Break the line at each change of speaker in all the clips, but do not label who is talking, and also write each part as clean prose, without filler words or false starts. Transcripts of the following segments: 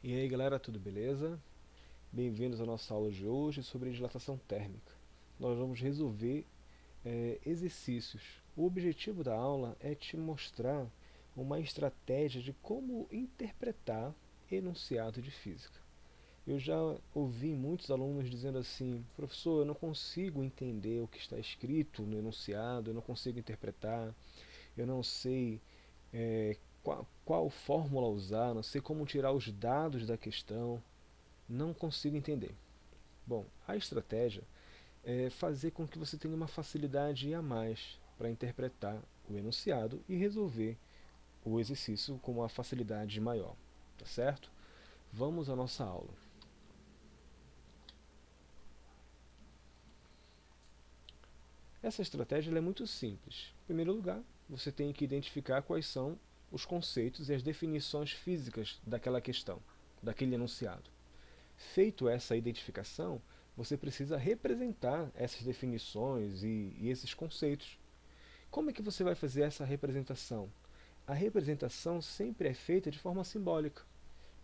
E aí galera, tudo beleza? Bem-vindos à nossa aula de hoje sobre dilatação térmica. Nós vamos resolver exercícios. O objetivo da aula é te mostrar uma estratégia de como interpretar enunciado de física. Eu já ouvi muitos alunos dizendo assim: professor, eu não consigo entender o que está escrito no enunciado, eu não consigo interpretar, eu não sei qual fórmula usar, não sei como tirar os dados da questão, não consigo entender. Bom, a estratégia é fazer com que você tenha uma facilidade a mais para interpretar o enunciado e resolver o exercício com uma facilidade maior, tá certo? Vamos à nossa aula. Essa estratégia é muito simples. Em primeiro lugar, você tem que identificar quais são os conceitos e as definições físicas daquela questão, daquele enunciado. Feito essa identificação, você precisa representar essas definições e esses conceitos. Como é que você vai fazer essa representação? A representação sempre é feita de forma simbólica.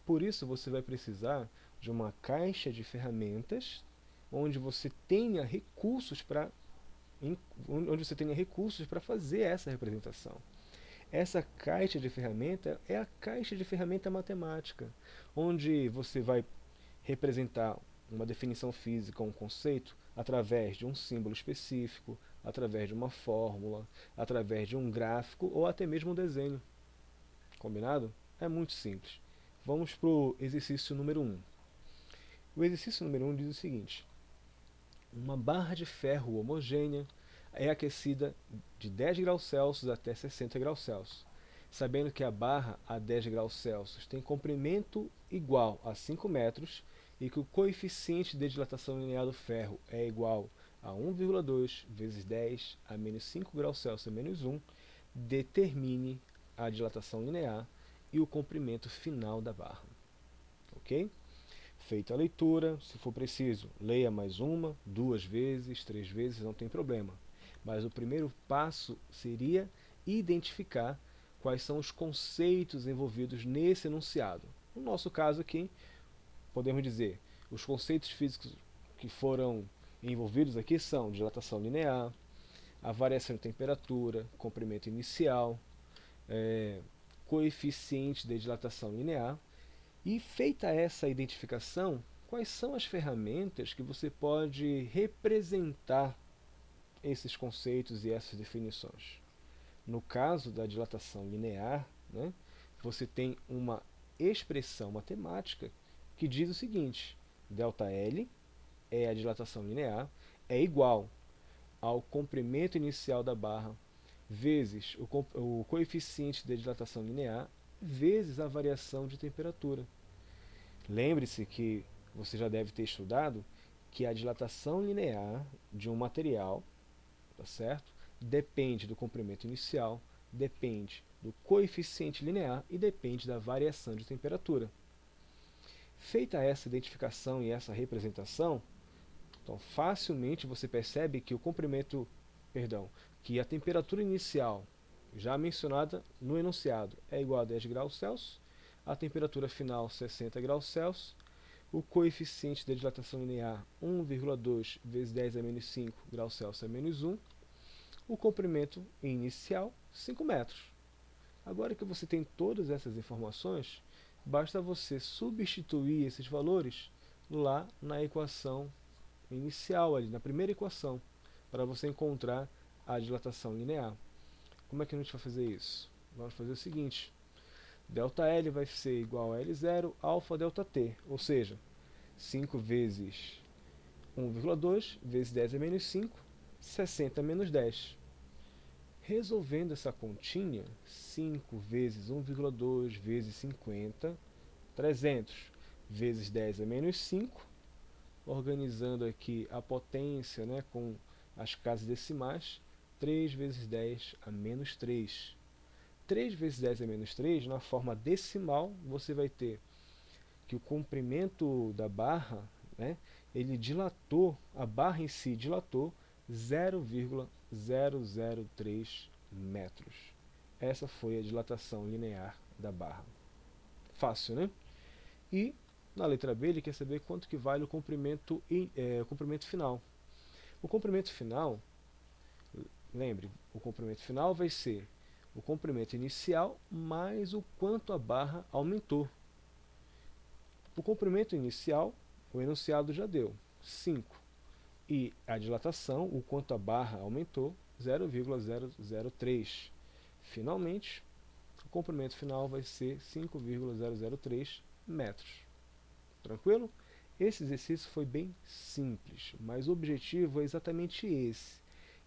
Por isso você vai precisar de uma caixa de ferramentas onde você tenha recursos para fazer essa representação. Essa caixa de ferramenta é a caixa de ferramenta matemática, onde você vai representar uma definição física, um conceito, através de um símbolo específico, através de uma fórmula, através de um gráfico ou até mesmo um desenho. Combinado? É muito simples. Vamos para o exercício número 1. O exercício número 1 diz o seguinte: uma barra de ferro homogênea é aquecida de 10 graus Celsius até 60 graus Celsius. Sabendo que a barra a 10 graus Celsius tem comprimento igual a 5 metros e que o coeficiente de dilatação linear do ferro é igual a 1,2 vezes 10 a menos 5 graus Celsius a menos 1, determine a dilatação linear e o comprimento final da barra. Ok? Feita a leitura, se for preciso, leia mais uma, duas vezes, três vezes, não tem problema. Mas o primeiro passo seria identificar quais são os conceitos envolvidos nesse enunciado. No nosso caso aqui, podemos dizer, os conceitos físicos que foram envolvidos aqui são dilatação linear, a variação de temperatura, comprimento inicial, coeficiente de dilatação linear. E feita essa identificação, quais são as ferramentas que você pode representar esses conceitos e essas definições? No caso da dilatação linear, né, você tem uma expressão matemática que diz o seguinte: ΔL é a dilatação linear, é igual ao comprimento inicial da barra vezes o coeficiente de dilatação linear vezes a variação de temperatura. Lembre-se que você já deve ter estudado que a dilatação linear de um material, tá certo? Depende do comprimento inicial, depende do coeficiente linear e depende da variação de temperatura. Feita essa identificação e essa representação, então facilmente você percebe que que a temperatura inicial, já mencionada no enunciado, é igual a 10 graus Celsius, a temperatura final 60 graus Celsius, o coeficiente de dilatação linear 1,2 vezes 10 a menos 5 graus Celsius a menos 1, o comprimento inicial 5 metros. Agora que você tem todas essas informações, basta você substituir esses valores lá na equação inicial, ali na primeira equação, para você encontrar a dilatação linear. Como é que a gente vai fazer isso? Vamos fazer o seguinte: ΔL vai ser igual a L0 alfa ΔT, ou seja, 5 vezes 1,2 vezes 10 a menos 5, 60 menos 10. Resolvendo essa continha, 5 vezes 1,2 vezes 50, 300 vezes 10 a menos 5, organizando aqui a potência, né, com as casas decimais, 3 vezes 10 a menos 3. 3 vezes 10 a menos 3, na forma decimal, você vai ter que o comprimento da barra, né, ele dilatou, a barra em si dilatou 0,003 metros. Essa foi a dilatação linear da barra. Fácil, né? E na letra B ele quer saber quanto que vale o comprimento final. O comprimento final, lembre, o comprimento final vai ser o comprimento inicial mais o quanto a barra aumentou. O comprimento inicial, o enunciado já deu, 5. E a dilatação, o quanto a barra aumentou, 0,003. Finalmente, o comprimento final vai ser 5,003 metros. Tranquilo? Esse exercício foi bem simples, mas o objetivo é exatamente esse,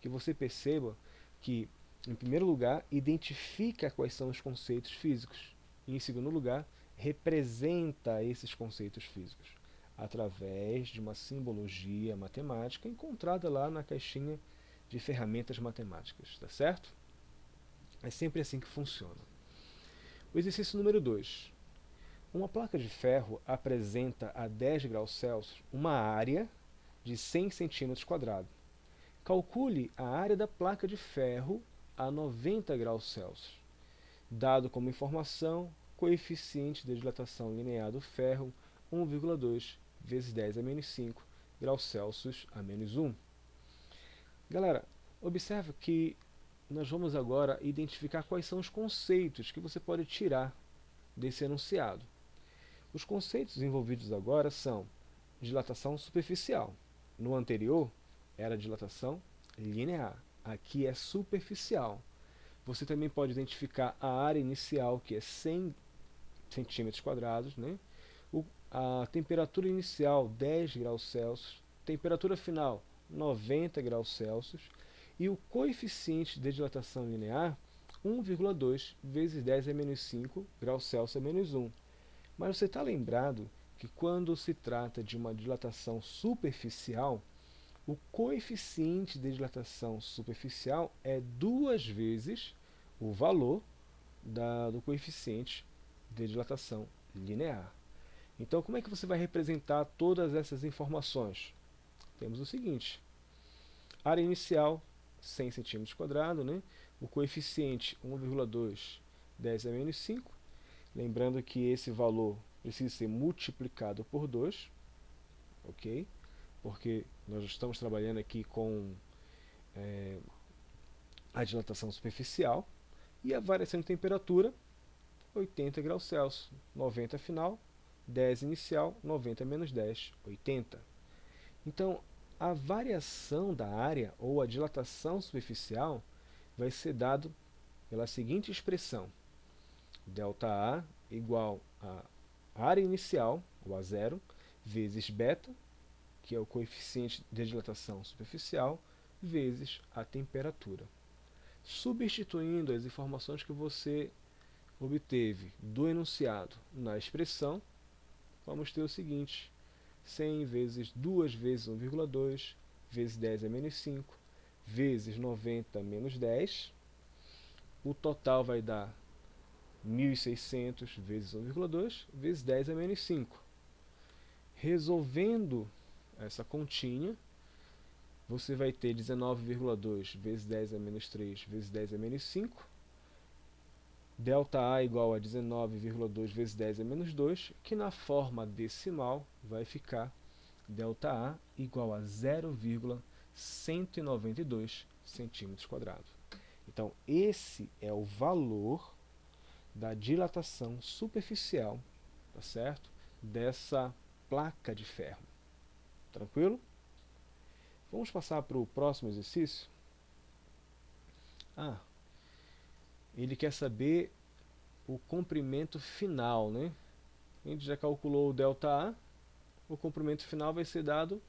que você perceba que, em primeiro lugar, identifica quais são os conceitos físicos, e, em segundo lugar, representa esses conceitos físicos, através de uma simbologia matemática encontrada lá na caixinha de ferramentas matemáticas, tá certo? É sempre assim que funciona. O exercício número 2. Uma placa de ferro apresenta a 10 graus Celsius uma área de 100 cm². Calcule a área da placa de ferro a 90 graus Celsius. Dado como informação, coeficiente de dilatação linear do ferro 1,2 vezes 10 a menos 5 graus Celsius a menos 1. Galera, observe que nós vamos agora identificar quais são os conceitos que você pode tirar desse enunciado. Os conceitos envolvidos agora são dilatação superficial. No anterior era dilatação linear. Aqui é superficial. Você também pode identificar a área inicial, que é 100 cm², né? A temperatura inicial, 10 graus Celsius. Temperatura final, 90 graus Celsius. E o coeficiente de dilatação linear, 1,2 vezes 10 a menos 5 graus Celsius a menos 1. Mas você está lembrado que quando se trata de uma dilatação superficial, o coeficiente de dilatação superficial é 2 vezes o valor do coeficiente de dilatação linear. Então, como é que você vai representar todas essas informações? Temos o seguinte: área inicial, 100 cm², né? O coeficiente, 1,2, 10 a menos 5. Lembrando que esse valor precisa ser multiplicado por 2, ok? Porque nós estamos trabalhando aqui com a dilatação superficial. E a variação de temperatura, 80 graus Celsius, 90 final, 10 inicial, 90 menos 10, 80. Então, a variação da área, ou a dilatação superficial, vai ser dado pela seguinte expressão: ΔA igual a área inicial, ou a zero, vezes beta, que é o coeficiente de dilatação superficial, vezes a temperatura. Substituindo as informações que você obteve do enunciado na expressão, vamos ter o seguinte: 100 vezes 2 vezes 1,2 vezes 10 a menos 5 vezes 90 menos 10. O total vai dar 1.600 vezes 1,2 vezes 10 a menos 5. Resolvendo essa continha, você vai ter 19,2 vezes 10 a menos 3 vezes 10 a menos 5. ΔA igual a 19,2 vezes 10 a menos 2, que na forma decimal vai ficar ΔA igual a 0,192 cm². Então, esse é o valor da dilatação superficial, tá certo? Dessa placa de ferro. Tranquilo? Vamos passar para o próximo exercício? Ele quer saber o comprimento final, né? A gente já calculou o ΔA, o comprimento final vai ser dado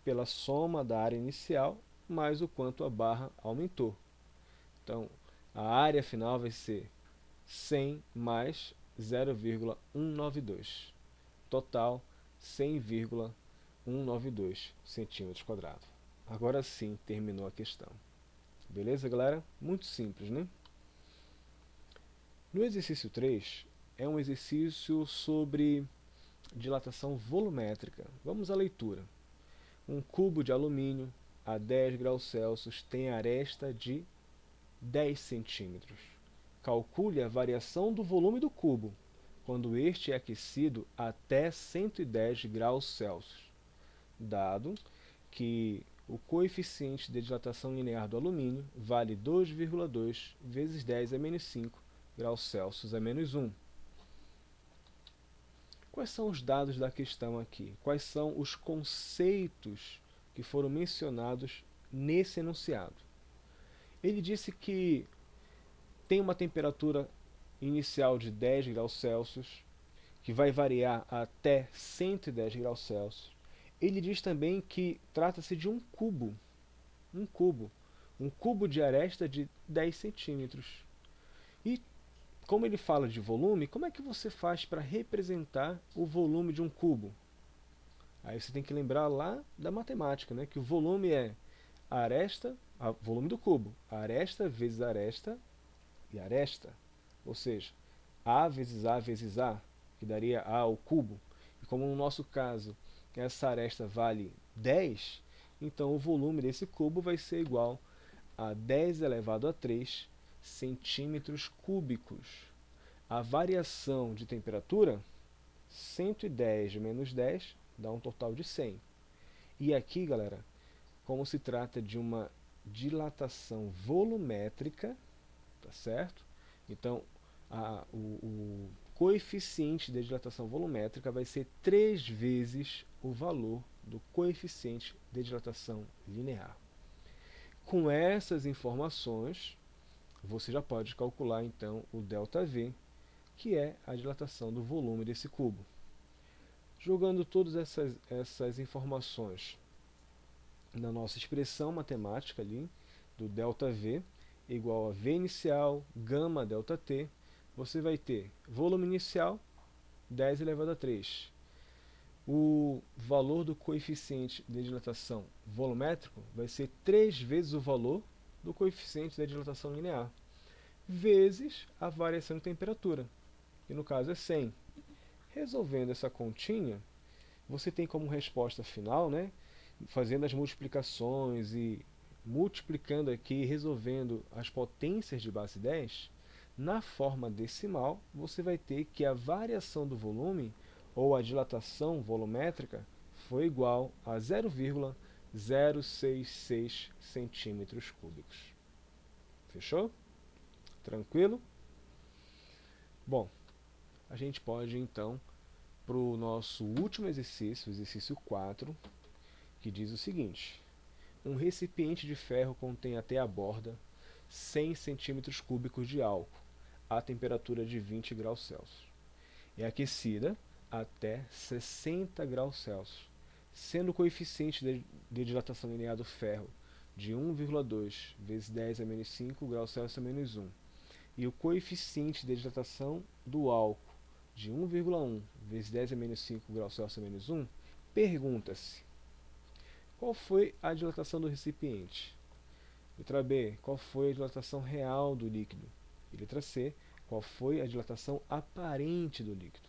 pela soma da área inicial mais o quanto a barra aumentou. Então, a área final vai ser 100 mais 0,192. Total, 100,192 cm². Agora sim, terminou a questão. Beleza, galera? Muito simples, né? No exercício 3, é um exercício sobre dilatação volumétrica. Vamos à leitura. Um cubo de alumínio a 10 graus Celsius tem aresta de 10 centímetros. Calcule a variação do volume do cubo quando este é aquecido até 110 graus Celsius, dado que o coeficiente de dilatação linear do alumínio vale 2,2 vezes 10 a menos 5 graus Celsius a menos 1. Quais são os dados da questão aqui? Quais são os conceitos que foram mencionados nesse enunciado? Ele disse que tem uma temperatura inicial de 10 graus Celsius, que vai variar até 110 graus Celsius. Ele diz também que trata-se de um cubo, um cubo de aresta de 10 centímetros. E como ele fala de volume, como é que você faz para representar o volume de um cubo? Aí você tem que lembrar lá da matemática, né? Que o volume é a aresta, volume do cubo, aresta vezes aresta e aresta. Ou seja, A vezes A, que daria A ao cubo. E como no nosso caso essa aresta vale 10, então o volume desse cubo vai ser igual a 10 elevado a 3 centímetros cúbicos. A variação de temperatura, 110 menos 10, dá um total de 100. E aqui, galera, como se trata de uma dilatação volumétrica, tá certo? Então, o coeficiente de dilatação volumétrica vai ser 3 vezes o valor do coeficiente de dilatação linear. Com essas informações, você já pode calcular então o ΔV, que é a dilatação do volume desse cubo. Jogando todas essas informações na nossa expressão matemática ali, do ΔV, igual a V inicial, gama ΔT, você vai ter volume inicial, 10 elevado a 3. O valor do coeficiente de dilatação volumétrico vai ser 3 vezes o valor do coeficiente de dilatação linear, vezes a variação de temperatura, que no caso é 100. Resolvendo essa continha, você tem como resposta final, né, fazendo as multiplicações e multiplicando aqui, resolvendo as potências de base 10, na forma decimal, você vai ter que a variação do volume, ou a dilatação volumétrica, foi igual a 0,066 centímetros cúbicos. Fechou? Tranquilo? Bom, a gente pode então para o nosso último exercício, o exercício 4, que diz o seguinte: um recipiente de ferro contém até a borda 100 centímetros cúbicos de álcool a temperatura de 20 graus Celsius. É aquecida até 60 graus Celsius, sendo o coeficiente de dilatação linear do ferro de 1,2 vezes 10 a menos 5 graus Celsius a menos 1, e o coeficiente de dilatação do álcool de 1,1 vezes 10 a menos 5 graus Celsius a menos 1, pergunta-se: qual foi a dilatação do recipiente? Letra B, qual foi a dilatação real do líquido? E letra C, qual foi a dilatação aparente do líquido?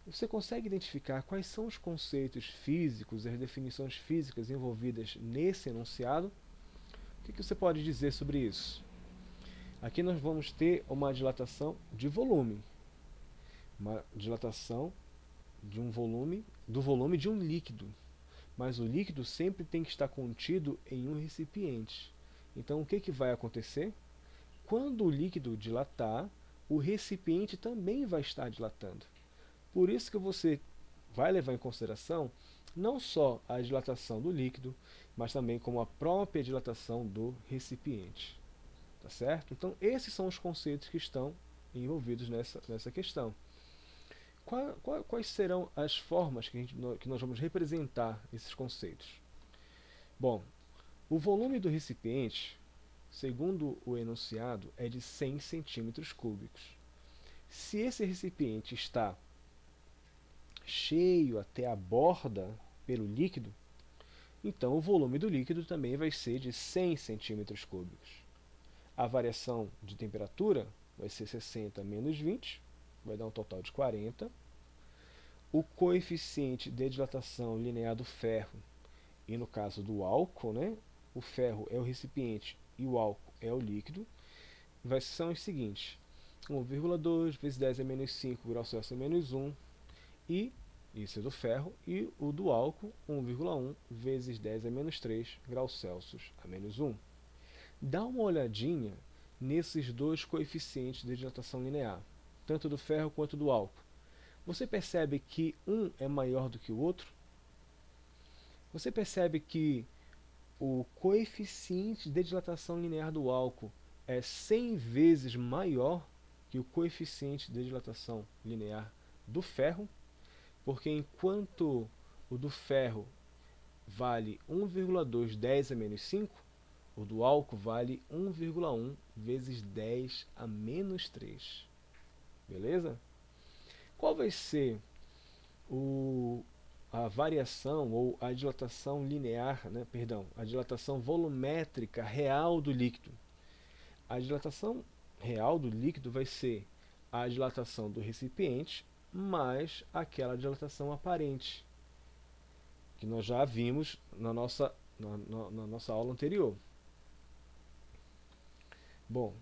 Você consegue identificar quais são os conceitos físicos e as definições físicas envolvidas nesse enunciado? O que você pode dizer sobre isso? Aqui nós vamos ter uma dilatação de volume, uma dilatação de um volume, do volume de um líquido. Mas o líquido sempre tem que estar contido em um recipiente. Então o que vai acontecer? Quando o líquido dilatar, o recipiente também vai estar dilatando. Por isso que você vai levar em consideração não só a dilatação do líquido, mas também como a própria dilatação do recipiente. Tá certo? Então esses são os conceitos que estão envolvidos nessa questão. Quais serão as formas que nós vamos representar esses conceitos? Bom, o volume do recipiente, segundo o enunciado, é de 100 centímetros cúbicos. Se esse recipiente está cheio até a borda pelo líquido, então o volume do líquido também vai ser de 100 centímetros cúbicos. A variação de temperatura vai ser 60 menos 20, vai dar um total de 40. O coeficiente de dilatação linear do ferro, e no caso do álcool, né, o ferro é o recipiente e o álcool é o líquido, são os seguintes: 1,2 vezes 10 a menos 5 graus Celsius a menos 1. E isso é do ferro. E o do álcool, 1,1 vezes 10 a menos 3 graus Celsius a menos 1. Dá uma olhadinha nesses dois coeficientes de dilatação linear, tanto do ferro quanto do álcool. Você percebe que um é maior do que o outro? Você percebe que o coeficiente de dilatação linear do álcool é 100 vezes maior que o coeficiente de dilatação linear do ferro? Porque enquanto o do ferro vale 1,2 10 a menos 5, o do álcool vale 1,1 vezes 10 a menos 3. Beleza? Qual vai ser a variação ou a dilatação linear, a dilatação volumétrica real do líquido? A dilatação real do líquido vai ser a dilatação do recipiente mais aquela dilatação aparente, que nós já vimos na nossa aula anterior. Bom,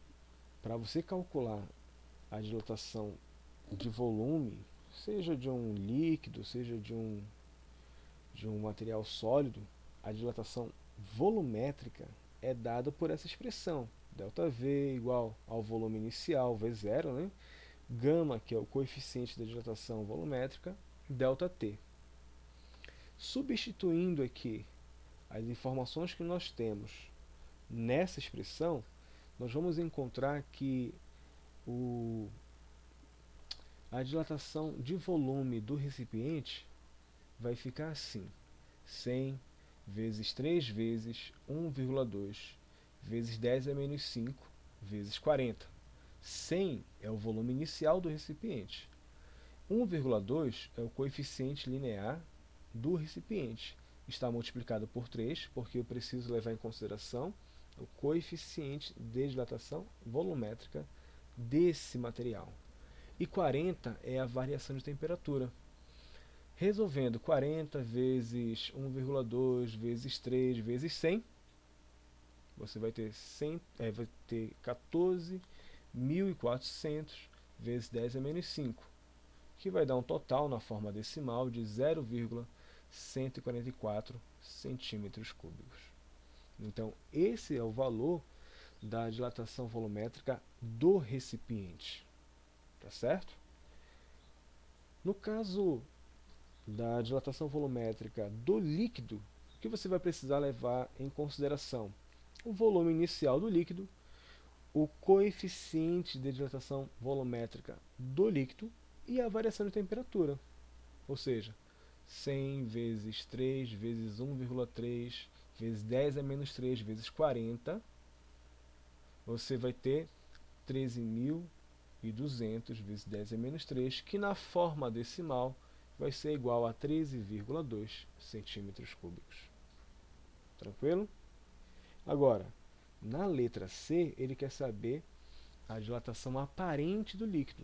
para você calcular a dilatação de volume, seja de um líquido, seja de um material sólido, a dilatação volumétrica é dada por essa expressão, ΔV igual ao volume inicial, V0, né? Gama, que é o coeficiente da dilatação volumétrica, ΔT. Substituindo aqui as informações que nós temos nessa expressão, nós vamos encontrar que a dilatação de volume do recipiente vai ficar assim: 100 vezes 3 vezes 1,2 vezes 10 a menos 5 vezes 40. 100 é o volume inicial do recipiente. 1,2 é o coeficiente linear do recipiente. Está multiplicado por 3, porque eu preciso levar em consideração o coeficiente de dilatação volumétrica desse material. E 40 é a variação de temperatura. Resolvendo 40 vezes 1,2 vezes 3 vezes 100, você vai ter 14.400 vezes 10 a menos 5, que vai dar um total na forma decimal de 0,144 centímetros cúbicos. Então, esse é o valor da dilatação volumétrica do recipiente. Tá certo? No caso da dilatação volumétrica do líquido, o que você vai precisar levar em consideração? O volume inicial do líquido, o coeficiente de dilatação volumétrica do líquido e a variação de temperatura. Ou seja, 100 vezes 3 vezes 1,3 vezes 10 a menos 3 vezes 40, você vai ter 13.200 vezes 10 a menos 3, que na forma decimal vai ser igual a 13,2 centímetros cúbicos. Tranquilo? Agora, na letra C, ele quer saber a dilatação aparente do líquido.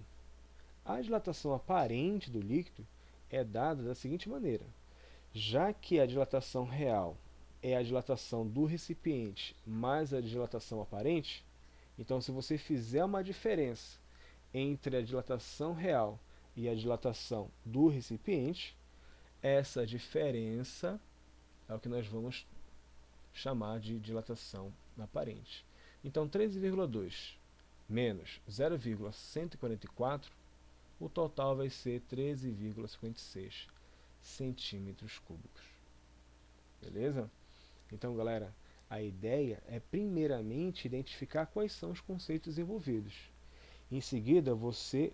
A dilatação aparente do líquido é dada da seguinte maneira: já que a dilatação real é a dilatação do recipiente mais a dilatação aparente, então se você fizer uma diferença entre a dilatação real e a dilatação do recipiente, essa diferença é o que nós vamos chamar de dilatação aparente. Então, 13,2 menos 0,144, o total vai ser 13,56 centímetros cúbicos. Beleza? Então, galera, a ideia é primeiramente identificar quais são os conceitos envolvidos. Em seguida, você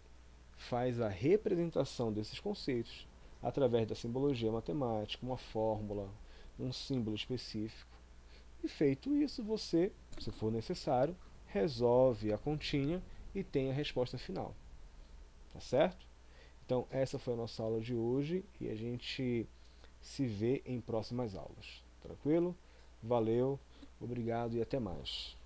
faz a representação desses conceitos através da simbologia matemática, uma fórmula, um símbolo específico. E feito isso, você, se for necessário, resolve a continha e tem a resposta final. Tá certo? Então, essa foi a nossa aula de hoje e a gente se vê em próximas aulas. Tranquilo? Valeu, obrigado e até mais.